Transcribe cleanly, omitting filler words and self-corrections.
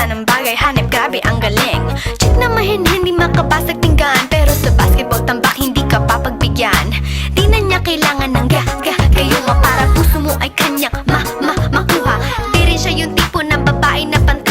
lahat ng bagay hanip, grabe ang galing. Cheat na mahin, hindi makabasag tinggan, pero sa basketball tambak hindi ka papagbigyan. Di na niya kailangan ng gayuma para puso mo ay kanyang makuha. Di rin siya yung tipo ng babae na pantay